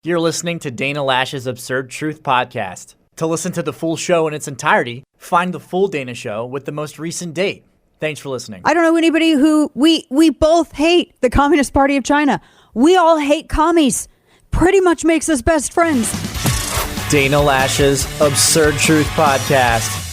You're listening to Dana Lash's Absurd Truth Podcast. To listen to the full show in its entirety, find the full Dana Show with the most recent date. Thanks for listening. I don't know anybody who we both hate the Communist Party of China. We all hate commies. Pretty much makes us best friends. Dana Lash's Absurd Truth Podcast.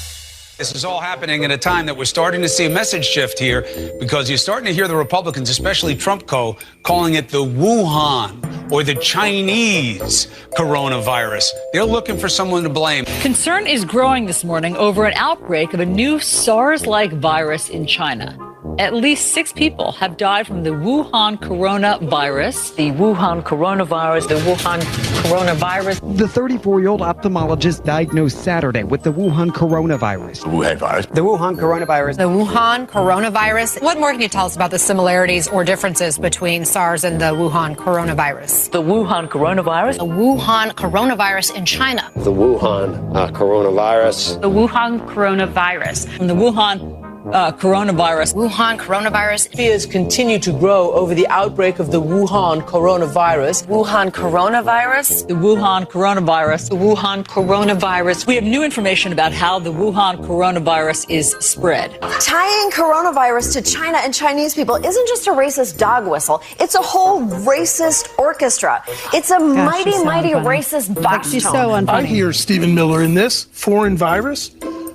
This is all happening at a time that we're starting to see a message shift here because you're starting to hear the Republicans, especially Trump calling it the Wuhan or the Chinese coronavirus. They're looking for someone to blame. Concern is growing this morning over an outbreak of a new SARS-like virus in China. At least 6 people have died from the Wuhan coronavirus. The Wuhan coronavirus, the Wuhan coronavirus. The 34-year-old ophthalmologist diagnosed Saturday with the Wuhan coronavirus. The Wuhan coronavirus. The Wuhan coronavirus. What more can you tell us about the similarities or differences between SARS and the Wuhan coronavirus? The Wuhan coronavirus. The Wuhan coronavirus in China. The Wuhan coronavirus. The Wuhan coronavirus. And the Wuhan coronavirus. Wuhan coronavirus. Fears continue to grow over the outbreak of the Wuhan coronavirus. Wuhan coronavirus. The Wuhan coronavirus. The Wuhan coronavirus. We have new information about how the Wuhan coronavirus is spread. Tying coronavirus to China and Chinese people isn't just a racist dog whistle. It's a whole racist orchestra. It's a mighty racist box She's tone. so unfunny. I hear Stephen Miller in this foreign virus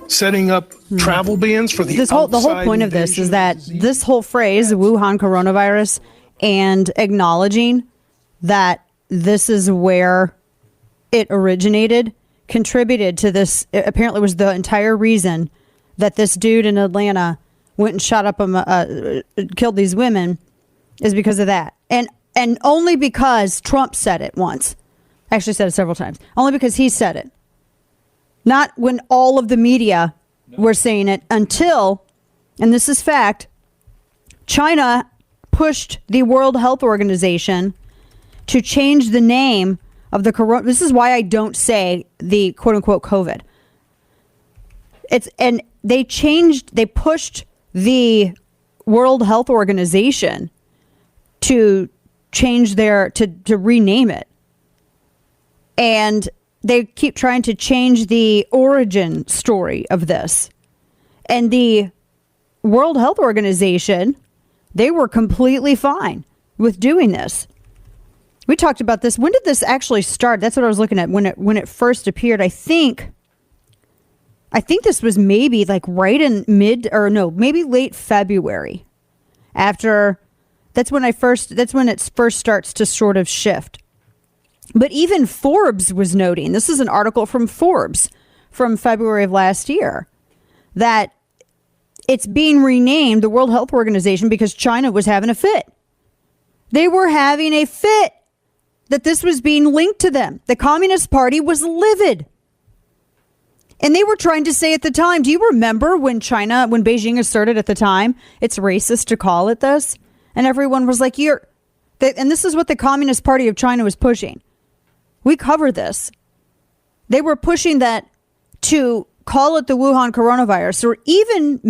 setting up travel bans for the the whole point of this is that this whole phrase Wuhan coronavirus and acknowledging that this is where it originated contributed to this. Apparently was the entire reason that this dude in Atlanta went and shot up killed these women is because of that, and only because Trump said it once. Actually said it several times. Only because he said it. Not when all of the media were saying it until, and this is fact, China pushed the World Health Organization to change the name of the corona. This is why I don't say the quote unquote COVID. They pushed the World Health Organization to change to rename it. And they keep trying to change the origin story of this. And the World Health Organization, they were completely fine with doing this. We talked about this. When did this actually start? That's what I was looking at when it first appeared. I think this was maybe like right in maybe late February. That's when it first starts to sort of shift. But even Forbes was noting, this is an article from Forbes from February of last year, that it's being renamed the World Health Organization because China was having a fit. They were having a fit that this was being linked to them. The Communist Party was livid. And they were trying to say at the time, do you remember when Beijing asserted at the time, it's racist to call it this? And everyone was like, and this is what the Communist Party of China was pushing. We covered this. They were pushing that to call it the Wuhan coronavirus or even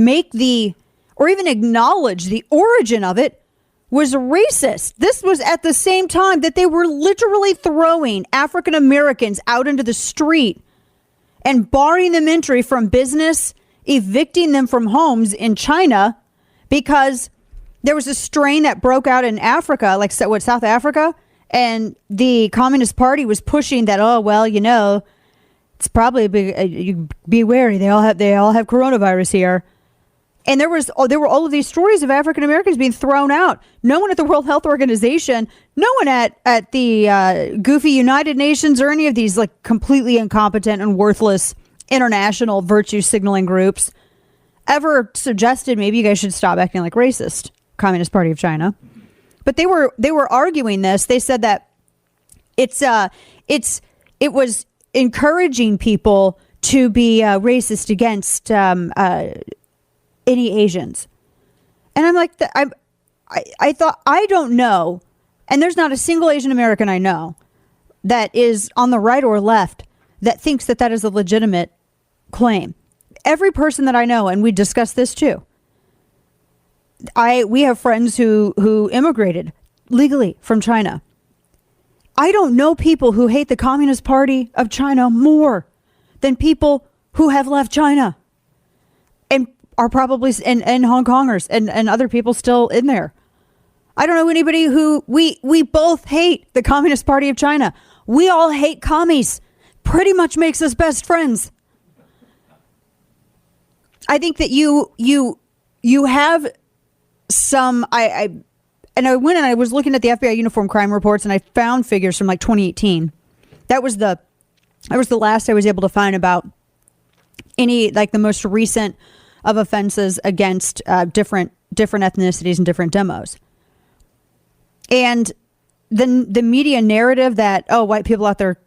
acknowledge the origin of it was racist. This was at the same time that they were literally throwing African Americans out into the street and barring them entry from business, evicting them from homes in China because there was a strain that broke out in Africa, like South Africa. And the Communist Party was pushing that, it's probably you be wary. They all have coronavirus here. And there were all of these stories of African Americans being thrown out. No one at the World Health Organization, no one at the goofy United Nations or any of these like completely incompetent and worthless international virtue signaling groups ever suggested maybe you guys should stop acting like racist. Communist Party of China. But they were arguing this. They said that it was encouraging people to be racist against any Asians. And I'm like, I thought, I don't know. And there's not a single Asian American I know that is on the right or left that thinks that is a legitimate claim. Every person that I know, and we discussed this too, we have friends who immigrated legally from China. I don't know people who hate the Communist Party of China more than people who have left China and are probably and Hong Kongers and other people still in there. I don't know anybody who we both hate the Communist Party of China. We all hate commies. Pretty much makes us best friends. I think that you have some I went and I was looking at the FBI uniform crime reports and I found figures from like 2018. That was the last I was able to find about any like the most recent of offenses against different ethnicities and different demos. And the media narrative that, oh, white people out there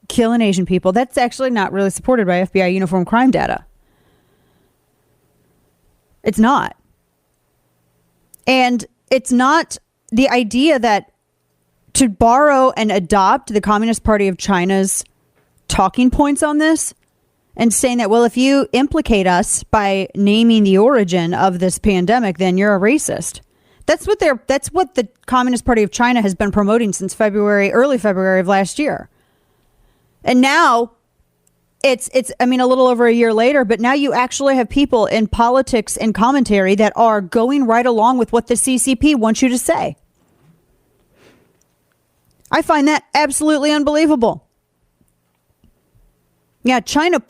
killing Asian people, that's actually not really supported by FBI uniform crime data. It's not. And it's not the idea that to borrow and adopt the Communist Party of China's talking points on this and saying that, well, if you implicate us by naming the origin of this pandemic, then you're a racist. That's what the Communist Party of China has been promoting since early February of last year. And now it's a little over a year later, but now you actually have people in politics and commentary that are going right along with what the CCP wants you to say. I find that absolutely unbelievable. Yeah, China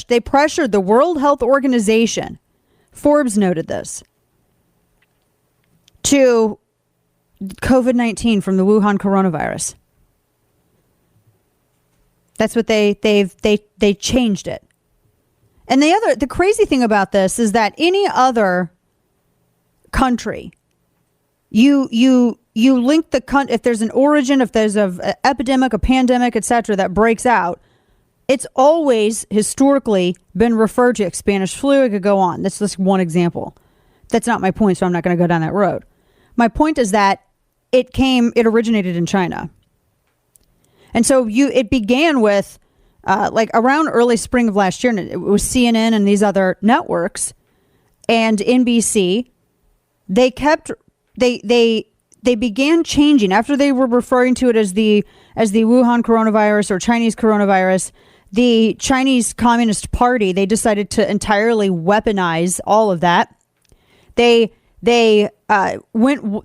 they pressured the World Health Organization. Forbes noted this. To COVID-19 from the Wuhan coronavirus. That's what they changed it. And the crazy thing about this is that any other country, you link if there's an origin, if there's an epidemic, a pandemic, etc., that breaks out, it's always historically been referred to. Spanish flu, it could go on. That's just one example. That's not my point, so I'm not going to go down that road. My point is that it originated in China. And so it began with like around early spring of last year, and it was CNN and these other networks and NBC. They began changing after they were referring to it as the Wuhan coronavirus or Chinese coronavirus. The Chinese Communist Party, they decided to entirely weaponize all of that. They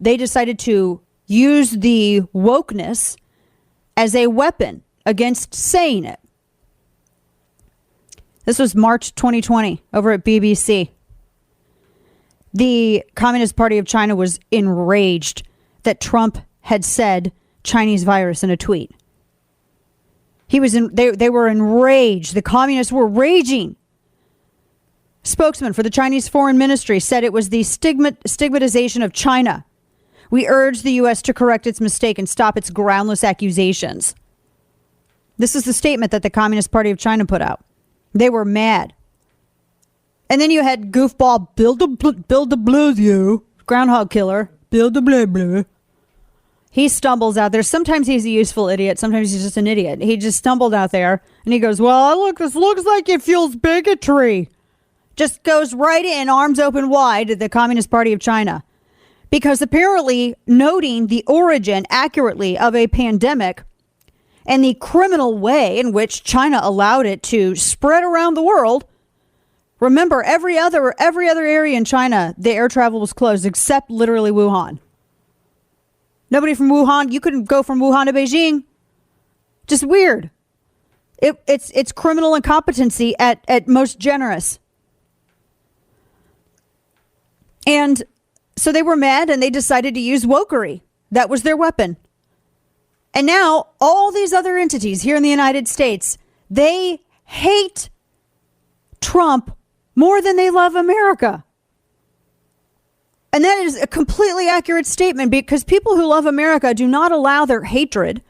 decided to use the wokeness as a weapon against saying it. This was March 2020 over at BBC. The Communist Party of China was enraged that Trump had said Chinese virus in a tweet. They were enraged. The communists were raging. Spokesman for the Chinese Foreign Ministry said it was the stigmatization of China. We urge the U.S. to correct its mistake and stop its groundless accusations. This is the statement that the Communist Party of China put out. They were mad. And then you had goofball Bill de Blasio, Groundhog Killer, Bill de Blasio. He stumbles out there. Sometimes he's a useful idiot. Sometimes he's just an idiot. He just stumbled out there and he goes, well, this looks like it fuels bigotry. Just goes right in, arms open wide, to the Communist Party of China. Because apparently noting the origin accurately of a pandemic and the criminal way in which China allowed it to spread around the world. Remember, every other area in China, the air travel was closed except literally Wuhan. Nobody from Wuhan, you couldn't go from Wuhan to Beijing. Just weird. It's criminal incompetency at most generous. And so they were mad and they decided to use wokery. That was their weapon. And now all these other entities here in the United States, they hate Trump more than they love America. And that is a completely accurate statement, because people who love America do not allow their hatred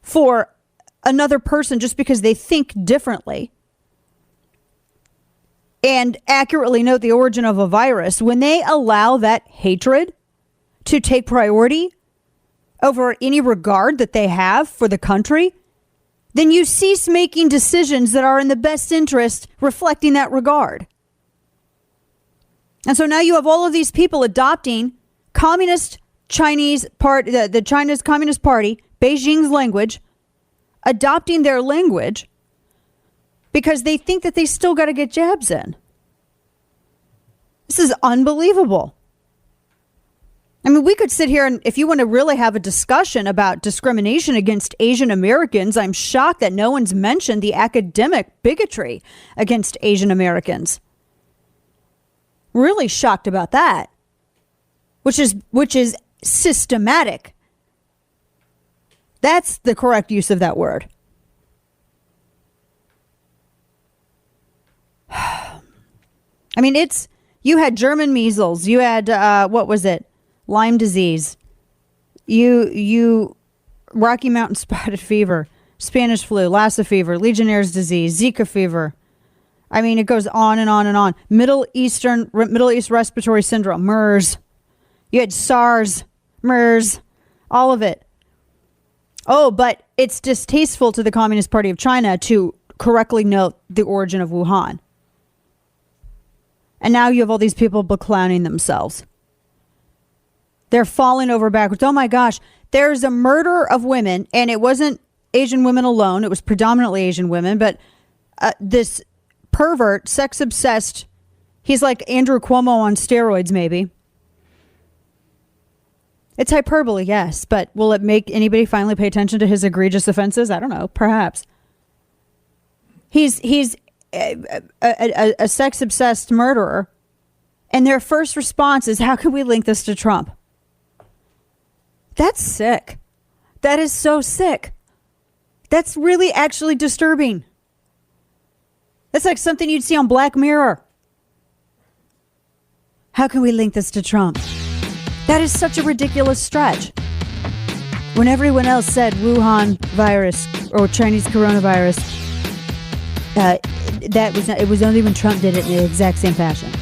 for another person just because they think differently and accurately note the origin of a virus. When they allow that hatred to take priority over any regard that they have for the country, then you cease making decisions that are in the best interest reflecting that regard. And so now you have all of these people adopting communist Chinese part, the China's Communist Party, Beijing's language, adopting their language, because they think that they still got to get jabs in. This is unbelievable. I mean, we could sit here and if you want to really have a discussion about discrimination against Asian Americans, I'm shocked that no one's mentioned the academic bigotry against Asian Americans. Really shocked about that, which is systematic. That's the correct use of that word. I mean, you had German measles, you had what was it? Lyme disease, you Rocky Mountain spotted fever, Spanish flu, Lassa fever, Legionnaire's disease, Zika fever. I mean, it goes on and on and on. Middle East respiratory syndrome, MERS. You had SARS, MERS, all of it. Oh, but it's distasteful to the Communist Party of China to correctly note the origin of Wuhan. And now you have all these people beclowning themselves. They're falling over backwards. Oh my gosh, there's a murder of women, and it wasn't Asian women alone. It was predominantly Asian women, but this pervert, sex-obsessed, he's like Andrew Cuomo on steroids, maybe. It's hyperbole, yes, but will it make anybody finally pay attention to his egregious offenses? I don't know, perhaps. He's a sex-obsessed murderer, and their first response is, how can we link this to Trump? That's sick. That is so sick. That's really actually disturbing. That's like something you'd see on Black Mirror. How can we link this to Trump? That is such a ridiculous stretch. When everyone else said Wuhan virus or Chinese coronavirus, it was only when Trump did it in the exact same fashion.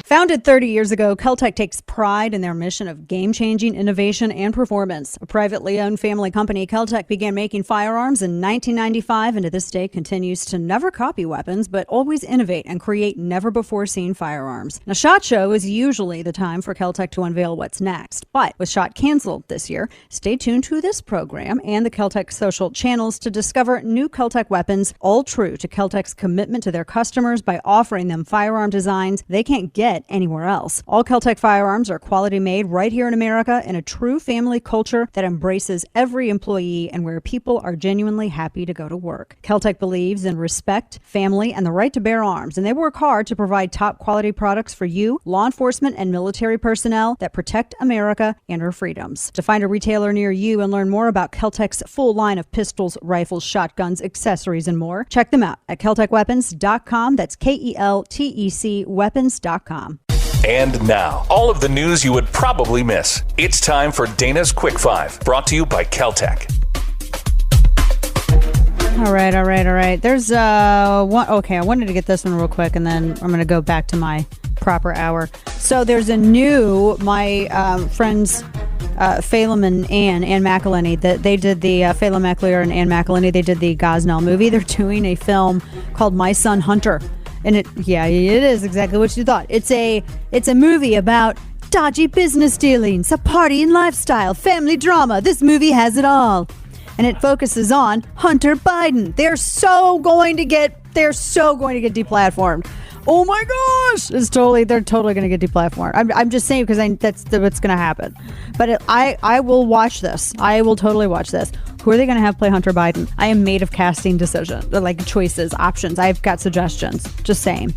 Founded 30 years ago, Keltec takes pride in their mission of game-changing innovation and performance. A privately owned family company, Keltec began making firearms in 1995 and to this day continues to never copy weapons, but always innovate and create never-before-seen firearms. Now, SHOT Show is usually the time for Keltec to unveil what's next. But with SHOT canceled this year, stay tuned to this program and the Keltec social channels to discover new Keltec weapons, all true to Keltec's commitment to their customers by offering them firearm designs they can't get anywhere else. All Keltec firearms are quality made right here in America in a true family culture that embraces every employee and where people are genuinely happy to go to work. Keltec believes in respect, family, and the right to bear arms, and they work hard to provide top quality products for you, law enforcement, and military personnel that protect America and her freedoms. To find a retailer near you and learn more about Keltec's full line of pistols, rifles, shotguns, accessories, and more, check them out at KeltecWeapons.com. That's KELTEC weapons.com. And now, all of the news you would probably miss. It's time for Dana's Quick Five, brought to you by Keltec. All right. There's one. Okay, I wanted to get this one real quick, and then I'm going to go back to my proper hour. So there's a new, my friends, Phelan and Ann McElhenney, that they did the Phelan McLear and Ann McElhenney, they did the Gosnell movie. They're doing a film called My Son Hunter. And it is exactly what you thought. It's a movie about dodgy business dealings, a party and lifestyle, family drama. This movie has it all. And it focuses on Hunter Biden. They're so going to get deplatformed. Oh my gosh! They're totally going to get deplatformed. I'm just saying because that's what's going to happen. But I will watch this. I will totally watch this. Who are they going to have play Hunter Biden? I am made of casting decisions, like choices, options. I've got suggestions. Just saying.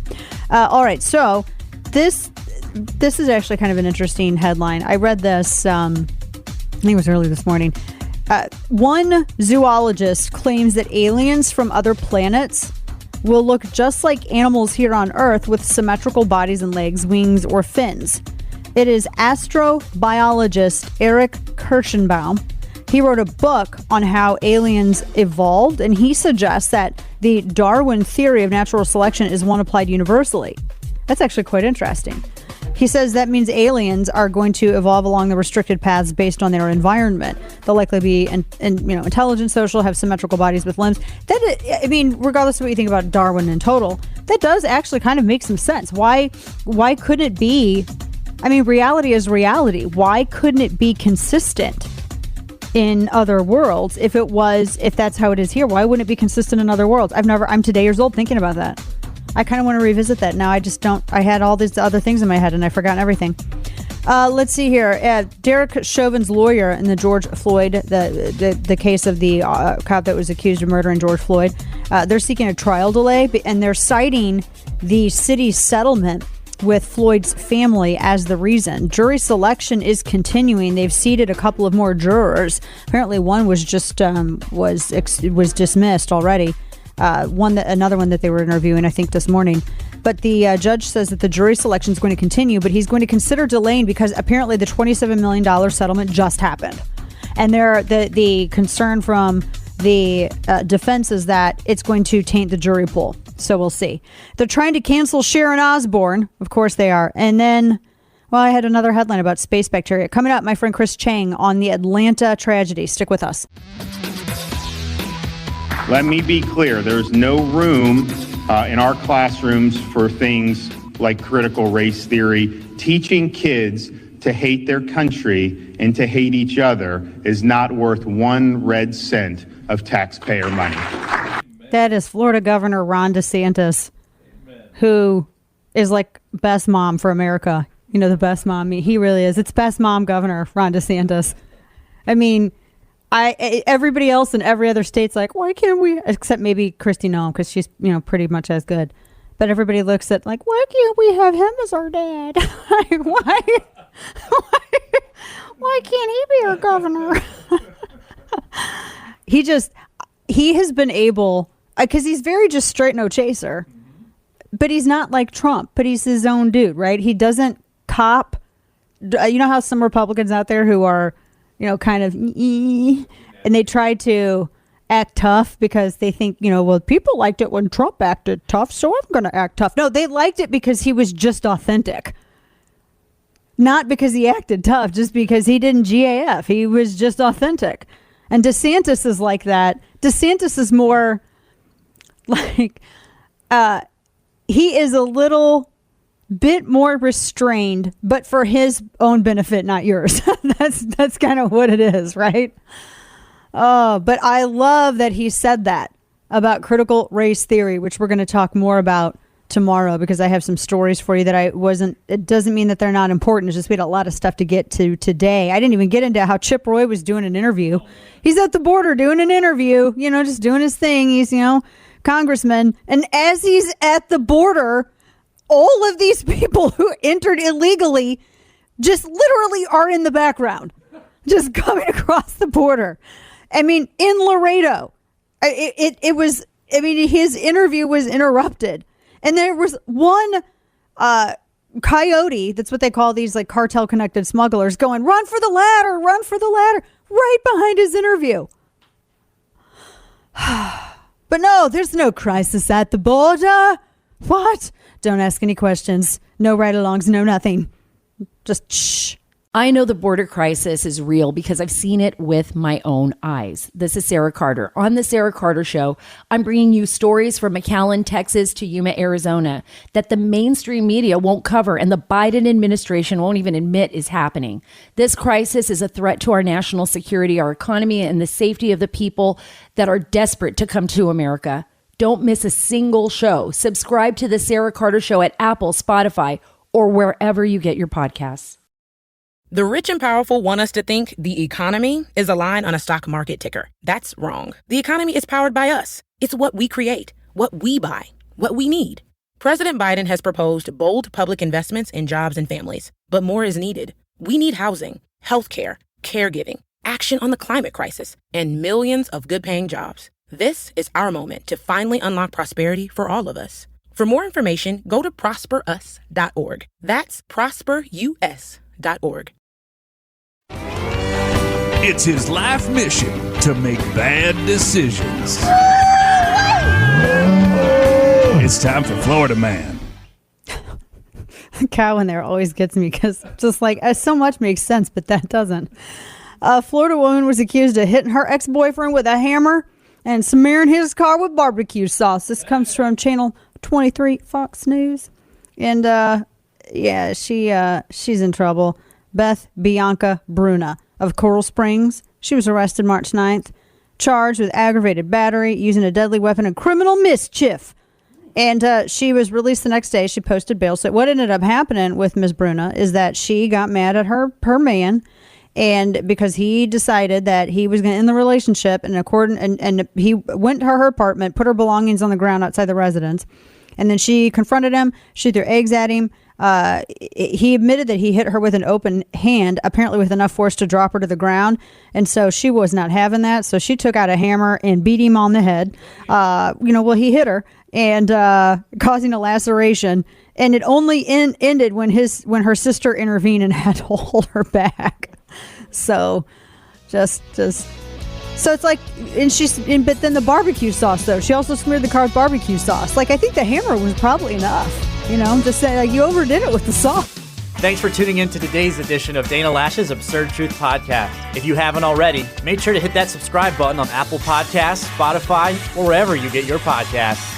All right. So this is actually kind of an interesting headline. I read this. I think it was early this morning. One zoologist claims that aliens from other planets will look just like animals here on Earth with symmetrical bodies and legs, wings, or fins. It is astrobiologist Eric Kirschenbaum. He wrote a book on how aliens evolved, and he suggests that the Darwin theory of natural selection is one applied universally. That's actually quite interesting. He says that means aliens are going to evolve along the restricted paths based on their environment. They'll likely be intelligent, social, have symmetrical bodies with limbs. Regardless of what you think about Darwin in total, that does actually kind of make some sense. Why couldn't it be? I mean, reality is reality. Why couldn't it be consistent? in other worlds. If that's how it is here, why wouldn't it be consistent in other worlds? I'm today years old thinking about that. I kind of want to revisit that now. I had all these other things in my head and I've forgotten everything. Let's see here. Derek Chauvin's lawyer in the George Floyd, the case of the cop that was accused of murdering George Floyd, they're seeking a trial delay, and they're citing the city's settlement with Floyd's family as the reason. Jury selection is continuing. They've seated a couple of more jurors. Apparently, one was just was dismissed already. Another one that they were interviewing, I think, this morning. But the judge says that the jury selection is going to continue, but he's going to consider delaying because apparently the $27 million settlement just happened. And the concern from the defense is that it's going to taint the jury pool. So we'll see. They're trying to cancel Sharon Osbourne. Of course they are. And then, well, I had another headline about space bacteria. Coming up, my friend Chris Chang on the Atlanta tragedy. Stick with us. Let me be clear. There's no room in our classrooms for things like critical race theory. Teaching kids to hate their country and to hate each other is not worth 1 red cent of taxpayer money. That is Florida Governor Ron DeSantis, who is like best mom for America. You know, the best mom. He really is. It's best mom governor, Ron DeSantis. I mean, everybody else in every other state's like, why can't we? Except maybe Kristi Noem, because she's, pretty much as good. But everybody looks at like, why can't we have him as our dad? Why can't he be our governor? He has been able, because he's very just straight no chaser, but he's not like Trump, but he's his own dude, right? He doesn't cop. You know how some Republicans out there who are, kind of, and they try to act tough because they think, well, people liked it when Trump acted tough, so I'm going to act tough. No, they liked it because he was just authentic. Not because he acted tough, just because he didn't GAF. He was just authentic. And DeSantis is like that. DeSantis is more like, he is a little bit more restrained, but for his own benefit, not yours. That's kind of what it is, right? But I love that he said that about critical race theory, which we're going to talk more about tomorrow, because I have some stories for you that it doesn't mean that they're not important. It's just we had a lot of stuff to get to today. I didn't even get into how Chip Roy was doing an interview. He's at the border doing an interview, just doing his thing. He's, congressman. And as he's at the border, all of these people who entered illegally just literally are in the background, just coming across the border. I mean, in Laredo, his interview was interrupted. And there was one coyote, that's what they call these like cartel connected smugglers, going, run for the ladder, right behind his interview. But no, there's no crisis at the border. What? Don't ask any questions. No ride-alongs, no nothing. Just shh. I know the border crisis is real because I've seen it with my own eyes. This is Sarah Carter. On the Sarah Carter Show, I'm bringing you stories from McAllen, Texas to Yuma, Arizona that the mainstream media won't cover and the Biden administration won't even admit is happening. This crisis is a threat to our national security, our economy, and the safety of the people that are desperate to come to America. Don't miss a single show. Subscribe to the Sarah Carter Show at Apple, Spotify, or wherever you get your podcasts. The rich and powerful want us to think the economy is a line on a stock market ticker. That's wrong. The economy is powered by us. It's what we create, what we buy, what we need. President Biden has proposed bold public investments in jobs and families, but more is needed. We need housing, healthcare, caregiving, action on the climate crisis, and millions of good-paying jobs. This is our moment to finally unlock prosperity for all of us. For more information, go to prosperus.org. That's prosperus.org. It's his life mission to make bad decisions. It's time for Florida Man. The cow in there always gets me because just like so much makes sense, but that doesn't. A Florida woman was accused of hitting her ex-boyfriend with a hammer and smearing his car with barbecue sauce. This comes from Channel 23 Fox News. And she's in trouble. Beth Bianca Bruna of Coral Springs. She was arrested March 9th, charged with aggravated battery, using a deadly weapon, and criminal mischief. And she was released the next day. She posted bail. So what ended up happening with Ms. Bruna is that she got mad at her man, and because he decided that he was going to end the relationship, and he went to her apartment, put her belongings on the ground outside the residence, and then she confronted him. She threw eggs at him. He admitted that he hit her with an open hand, apparently with enough force to drop her to the ground. And so she was not having that. So she took out a hammer and beat him on the head. He hit her and causing a laceration. And it only ended when her sister intervened and had to hold her back. So just so it's like, but then the barbecue sauce though, she also smeared the car with barbecue sauce. Like, I think the hammer was probably enough. I'm just saying, like, you overdid it with the sauce. Thanks for tuning in to today's edition of Dana Lash's Absurd Truth Podcast. If you haven't already, make sure to hit that subscribe button on Apple Podcasts, Spotify, or wherever you get your podcasts.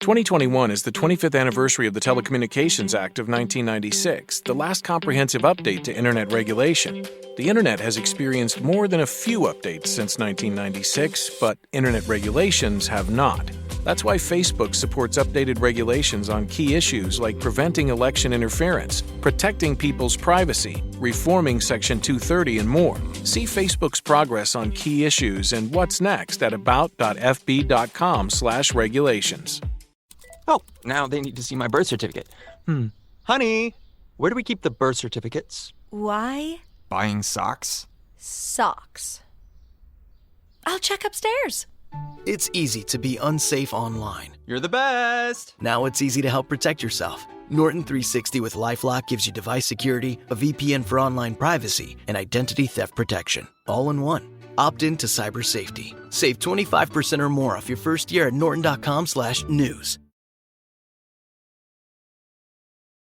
"2021 is the 25th anniversary of the Telecommunications Act of 1996, the last comprehensive update to Internet regulation. The Internet has experienced more than a few updates since 1996, but Internet regulations have not. That's why Facebook supports updated regulations on key issues like preventing election interference, protecting people's privacy, reforming Section 230, and more. See Facebook's progress on key issues and what's next at about.fb.com/regulations. Oh, now they need to see my birth certificate. Honey, where do we keep the birth certificates? Why? Buying socks? Socks. I'll check upstairs. It's easy to be unsafe online. You're the best! Now it's easy to help protect yourself. Norton 360 with LifeLock gives you device security, a VPN for online privacy, and identity theft protection, all in one. Opt in to cyber safety. Save 25% or more off your first year at norton.com/news.